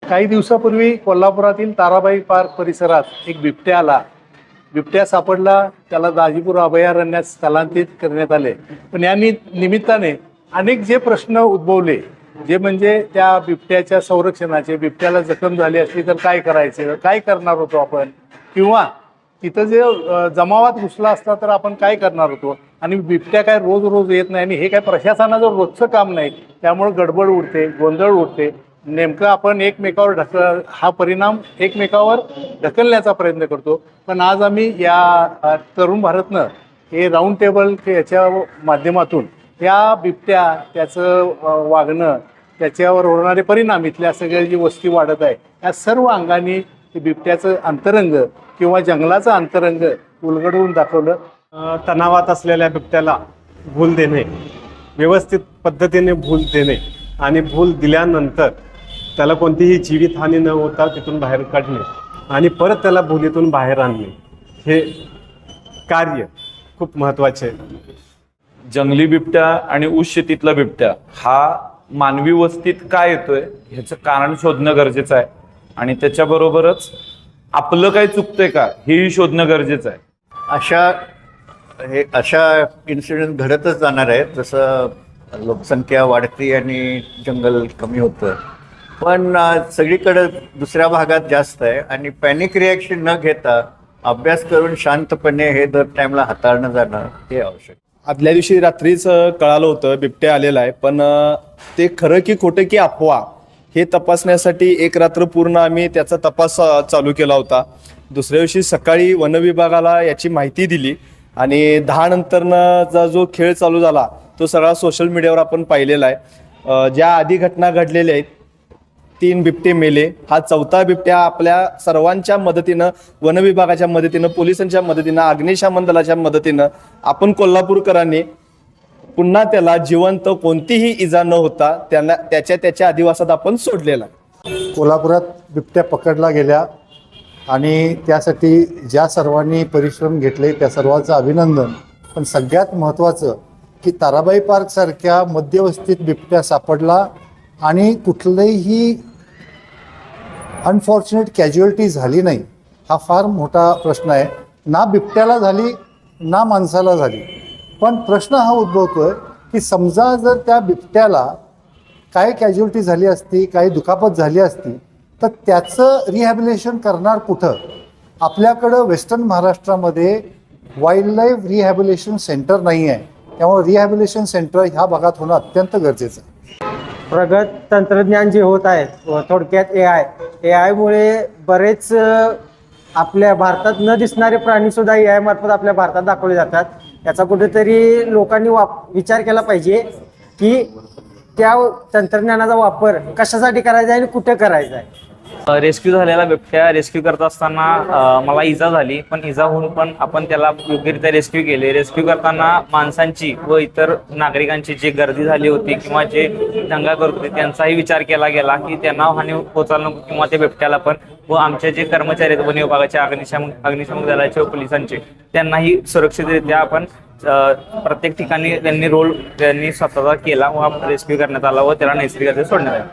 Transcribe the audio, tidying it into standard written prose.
काही दिवसापूर्वी कोल्हापुरातील ताराबाई पार्क परिसरात एक बिबट्या आला. बिबट्या सापडला, त्याला दाजीपूर अभयारण्यात स्थलांतरित करण्यात आले. पण या निमित्ताने अनेक जे प्रश्न उद्भवले, जे म्हणजे त्या बिबट्याच्या संरक्षणाचे, बिबट्याला जखम झाली असली तर काय करायचे, काय करणार होतो आपण, किंवा तिथं जे जमावात घुसला असता तर आपण काय करणार होतो. आणि बिबट्या काय रोज रोज येत नाही आणि हे काय प्रशासनाचं रोजचं काम नाही, त्यामुळे गडबड उडते, गोंधळ उडते. नेमकं आपण एकमेकावर हा परिणाम एकमेकावर ढकलण्याचा प्रयत्न करतो. पण आज आम्ही या तरुण भारतनं हे राऊंड टेबल याच्या माध्यमातून या बिबट्या, त्याचं वागणं, त्याच्यावर होणारे परिणाम, इथल्या सगळ्या जी वस्ती वाढत आहे, या सर्व अंगाने बिबट्याचं अंतरंग किंवा जंगलाचं अंतरंग उलगडवून दाखवलं. तणावात असलेल्या बिबट्याला भूल देणे, व्यवस्थित पद्धतीने भूल देणे आणि भूल दिल्यानंतर त्याला कोणतीही जीवितहानी न होता तिथून बाहेर काढणे आणि परत त्याला भूलीतून बाहेर आणणे, हे कार्य खूप महत्त्वाचे आहे. जंगली बिबट्या आणि ऊस शेतीतला बिबट्या हा मानवी वस्तीत काय येतोय ह्याचं कारण शोधणं गरजेचं आहे आणि त्याच्याबरोबरच आपलं काय चुकतंय का हेही शोधणं गरजेचं आहे. अशा इन्सिडेंट घडतच जाणार आहेत. जसं लोकसंख्या वाढते आणि जंगल कमी होतं, पण सगळीकडे दुसऱ्या भागात जास्त आहे आणि पॅनिक रिॲक्शन न घेता अभ्यास करून शांतपणे हे दर टाईमला हाताळणं जाणं हे आवश्यक. आदल्या दिवशी रात्रीच कळालं होतं बिबट्या आलेला आहे, पण ते खरं की खोटं की अफवा हे तपासण्यासाठी एक रात्र पूर्ण आम्ही त्याचा तपास चालू केला होता. दुसऱ्या दिवशी सकाळी वनविभागाला याची माहिती दिली आणि 10 नंतरचा जो खेळ चालू झाला तो सगळा सोशल मीडियावर आपण पाहिलेला आहे. ज्या आधी घटना घडलेल्या आहेत, 3 बिबटे मेले, हा 4था बिबट्या आपल्या सर्वांच्या मदतीनं, वनविभागाच्या मदतीनं, पोलिसांच्या मदतीनं, अग्निशमन दलाच्या मदतीनं आपण कोल्हापूरकरांनी पुन्हा त्याला जिवंत कोणतीही इजा न होता त्यांना त्याच्या अधिवासात आपण सोडलेला. कोल्हापुरात बिबट्या पकडला गेल्या आणि त्यासाठी ज्या सर्वांनी परिश्रम घेतले त्या सर्वांचं अभिनंदन. पण सगळ्यात महत्त्वाचं की ताराबाई पार्कसारख्या मध्यवस्तीत बिबट्या सापडला आणि कुठलीही अनफॉर्च्युनेट कॅज्युअलिटी झाली नाही, हा फार मोठा प्रश्न आहे. ना बिबट्याला झाली ना माणसाला झाली. पण प्रश्न हा उद्भवतोय की समजा जर त्या बिबट्याला काय कॅज्युअलिटी झाली असती, काही दुखापत झाली असती, तर त्याचं रिहॅबिलिटेशन करणार कुठं? आपल्याकडं वेस्टर्न महाराष्ट्रामध्ये वाईल्ड लाईफ रिहॅबिलिटेशन सेंटर नाही आहे. त्यामुळे रिहॅबिलिटेशन सेंटर ह्या भागात होणं अत्यंत गरजेचं आहे. प्रगत तंत्रज्ञान जे होत आहे, थोडक्यात एआयमुळे बरेच आपल्या भारतात न दिसणारे प्राणीसुद्धा एआय मार्फत आपल्या भारतात दाखवले जातात. याचा कुठेतरी लोकांनी विचार केला पाहिजे की त्या तंत्रज्ञानाचा वापर कशासाठी करायचा आहे आणि कुठे करायचा आहे. रेस्क्यू झालेला बिबट्या रेस्क्यू करत असताना मला इजा झाली, पण इजा होऊन पण आपण त्याला योग्यरित्या रेस्क्यू केले. रेस्क्यू करताना माणसांची व इतर नागरिकांची जी गर्दी झाली होती किंवा जे दंगा करत होते त्यांचाही विचार केला गेला की त्यांना हानी पोचायला नको किंवा ते बिबट्याला पण, व आमचे जे कर्मचारी आहेत वन विभागाचे, अग्निशमन दलाचे व पोलिसांचे, त्यांनाही सुरक्षितरित्या आपण प्रत्येक ठिकाणी त्यांनी स्वतःचा केला व रेस्क्यू करण्यात आला व त्याला नैसर्गिक सोडण्यात आला.